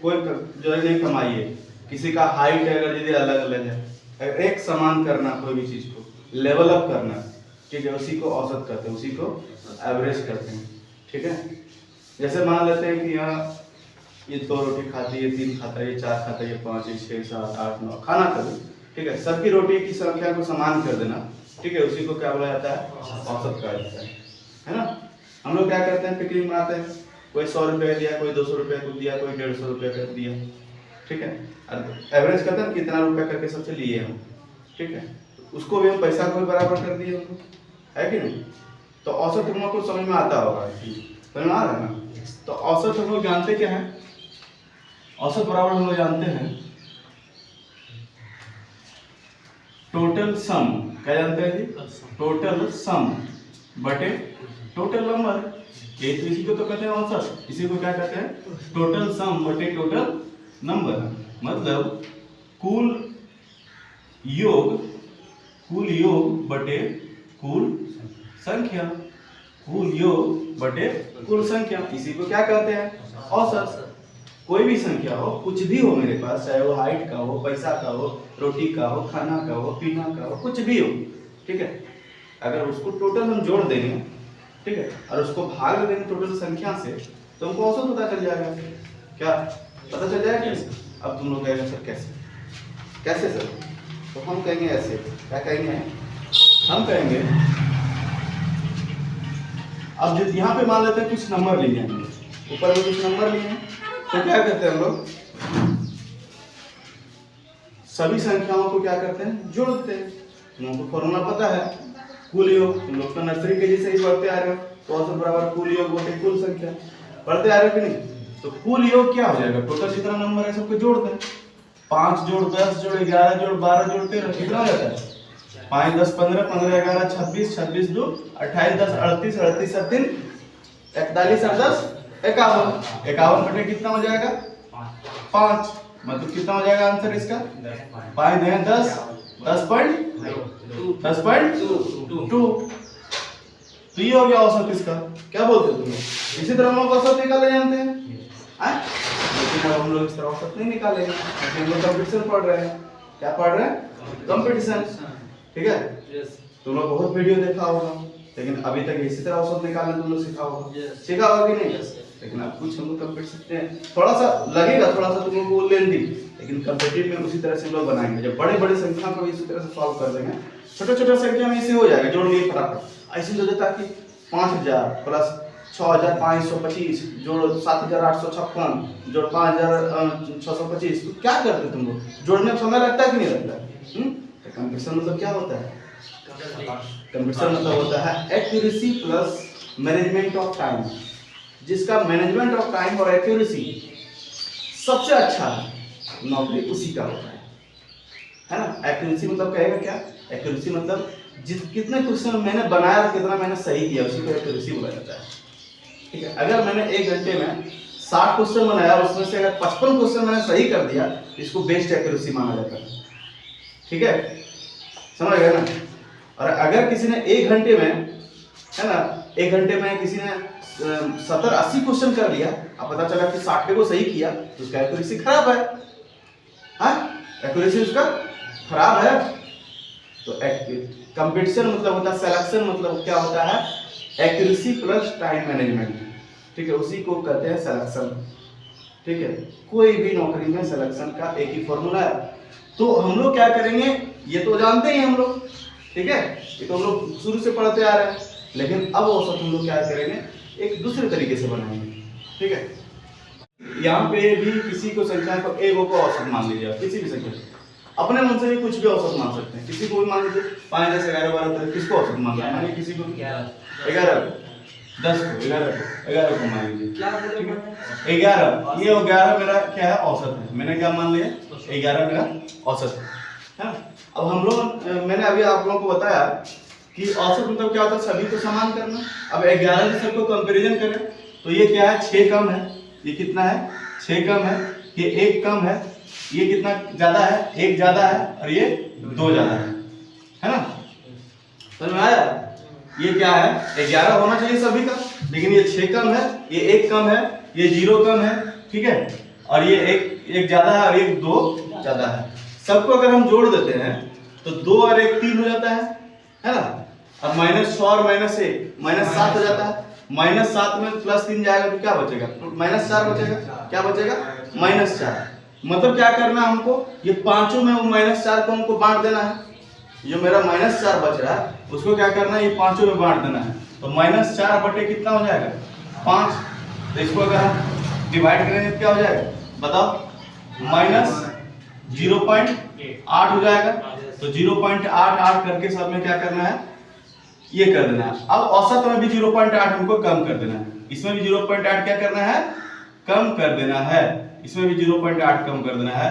कोई जो है कमाई है, किसी का हाइट है अगर यदि अलग अलग है, अगर एक समान करना कोई भी चीज को लेवल अप करना, ठीक है, उसी को औसत कहते हैं, उसी को एवरेज कहते हैं। ठीक है, जैसे मान लेते हैं कि यहाँ ये 2 रोटी खाती है, 3 खाता है, ये 4 खाता है, ये 5, ये 6, 7, 8, 9 खाना कभी, ठीक है, सबकी रोटी की संख्या को समान कर देना, ठीक है, उसी को क्या बोला जाता है, औसत कहा जाता है ना। हम लोग क्या करते हैं, पिकनिक मनाते हैं, कोई 100 रुपये दिया, कोई 200 रुपये को दिया, कोई 150 रुपये का दिया, ठीक है, एवरेज करते हैं कितना रुपया करके सबसे लिए हम, ठीक है, उसको भी हम पैसा को भी बराबर कर दिए हमको, है कि नहीं। तो औसत हम लोग को समझ में आता होगा, समझ में आ रहा है ना। तो औसत हम लोग जानते क्या है, औसत बराबर हम लोग जानते हैं टोटल सम, क्या जानते हैं जी, टोटल सम बटे टोटल नंबर, ये तो इसी को तो कहते हैं औसत, इसी को क्या कहते हैं, टोटल सम बटे टोटल नंबर, मतलब कुल योग बटे कुल संख्या, कुल योग बटे कुल संख्या, इसी को क्या कहते हैं, औसत। कोई भी संख्या हो, कुछ भी हो मेरे पास, चाहे वो हाइट का हो, पैसा का हो, रोटी का हो, खाना का हो, पीना का हो, कुछ भी हो, ठीक है, अगर उसको टोटल हम जोड़ देंगे, ठीक है, और उसको भाग देंगे टोटल संख्या से, तो हमको औसत पता चल जाएगा। क्या पता चल जाएगा? अब तुम लोग कहेंगे सर कैसे, कैसे सर? तो हम कहेंगे ऐसे, क्या कहेंगे, हम कहेंगे अब जो यहाँ पे मान लेते हैं कुछ नंबर लिए हैं, ऊपर में कुछ नंबर लिए हैं, तो क्या करते हैं हम लोग, सभी संख्याओं को क्या करते हैं, जोड़ते हैं। तुम लोगों को फॉर्मूला पता है, कुल योग, तुम लोग तो नर्सरी के जैसे ही पढ़ते आ रहे हो, तो औसत बराबर कुल योग बटे कुल संख्या, पढ़ते आ रहे हो कि नहीं। तो कुल योग क्या हो जाएगा, टोटल जितना नंबर है सबको जोड़ दें, 5 जोड़ 10 जोड़ 11 जोड़ 12 जोड़ 13, कितना हो जाता है, 5 10 15 15 11 26 26 2 28 10 38 38 7 3 41 8 10 51, 51 बटे कितना हो जाएगा, 5, मतलब कितना हो जाएगा आंसर इसका, 5 है 10 10.2। तो ये हो गया औसत इसका, क्या बोलते हो तुम लोग, इसी तरह हम लोग औसत निकाले जानते हैं, लेकिन अब हम लोग इस तरह औसत नहीं निकालेंगे, हम लोग कंपटीशन पढ़ रहे हैं, क्या पढ़ रहे हैं, कंपटीशन, ठीक है। तुम लोग बहुत वीडियो देखा होगा, लेकिन अभी तक इसी तरह औसत निकालना तुम लोग सीखा होगा, सीखा होगा कि नहीं, लेकिन अब कुछ हम लोग कंपटीशन थोड़ा सा लगेगा, थोड़ा सा तुम लोग को लेंदी, लेकिन कंपटीटिव में उसी तरह से हम लोग बनाएंगे, जब बड़े बड़े संख्या को इसी तरह से सॉल्व कर देंगे, छोटे छोटे संख्या में इसे हो जाएगा, जोड़ लिए फटाफट ऐसे हो जाता कि 5000 प्लस 6525 जोड़ 7856 जोड़ 5625, तो क्या करते तुम लोग, जोड़ने में समय लगता है कि नहीं लगता। कंपटीशन मतलब क्या होता है, कंपटीशन मतलब होता है accuracy plus management of time, जिसका मैनेजमेंट ऑफ टाइम और एक्यूरेसी सबसे अच्छा है, नौकरी उसी का होता है ना। एक्यूरेसी मतलब कहेगा क्या, एक्यूरेसी मतलब कितने क्वेश्चन मैंने बनाया और कितना मैंने सही किया, उसी को एक्यूरेसी बोला जाता है, ठीक है। अगर मैंने 1 घंटे में 60 क्वेश्चन बनाया, उसमें से अगर 55 क्वेश्चन मैंने सही कर दिया, इसको बेस्ट एक्यूरेसी माना जाता है, ठीक है, समझ गए ना। और अगर किसी ने 1 घंटे में, है ना, 1 घंटे में किसी ने 70-80 क्वेश्चन कर लिया, अब पता चला कि 60 को सही किया, तो उसका एक्यूरेसी खराब है, हाँ, एक्यूरेसी उसका खराब है। तो कंपटीशन मतलब होता है सिलेक्शन, मतलब क्या होता है, एक्यूरेसी प्लस टाइम मैनेजमेंट, ठीक है, उसी को कहते हैं सिलेक्शन, ठीक है। कोई भी नौकरी में सिलेक्शन का एक ही फॉर्मूला है। तो हम लोग क्या करेंगे, ये तो जानते ही हम लोग, ठीक है, ये तो हम लोग शुरू से पढ़ते आ रहे हैं, लेकिन अब औसत हम लोग क्या करेंगे, एक दूसरे तरीके से बनाएंगे, ठीक है। यहाँ पे भी किसी को संख्या को एक को औसत मान लीजिए, किसी भी संख्या, अपने मन से भी कुछ भी औसत मान सकते हैं, किसी को भी मान लीजिए 5 10 11 12 13, किसको औसत मान लिया, मानिए किसी को 11 10 को 11 को मान लीजिए, 11, ये 11 मेरा क्या है, औसत है, मैंने क्या मान लिया, 11 मेरा औसत है। अब हम लोग, मैंने अभी आप लोगों को बताया कि औसत मतलब क्या होता है, सभी को समान करना। अब 11 से सबको कंपैरिजन करें, तो ये क्या है, 6 कम है, ये कितना है, 6 कम है, ये 1 कम है, ये कितना ज्यादा है, 1 ज्यादा है, और ये 2 ज्यादा है ना, समझ में आया। ये क्या है, 11 होना चाहिए सभी का, लेकिन ये 6 कम है, ये 1 कम है, ये 0 कम है, ठीक है, और ये एक ज्यादा है और एक 2 ज्यादा है। सबको अगर हम जोड़ देते हैं तो 2 और 1 3 हो जाता है ना। अब -6 और -1 -7 हो जाता है। -7 में +3 जाएगा तो क्या बचेगा? -4 बचेगा। क्या बचेगा? -4। मतलब क्या करना है हमको, ये पांचों में वो -4 को हमको बांट देना है। जो मेरा -4 बच रहा है उसको क्या करना है, ये पांचों में बांट देना है। तो -4 बटे कितना हो जाएगा? 5। तो इसको अगर हम डिवाइड करेंगे तो क्या हो जाएगा बताओ? -0.8 हो जाएगा। तो 0.88 करके सब में क्या करना है, ये कर देना है। अब औसत में भी 0.8 हमको कम कर देना है। इसमें भी 0.8 क्या करना है, कम कर देना है। इसमें भी 0.8 कम कर देना है।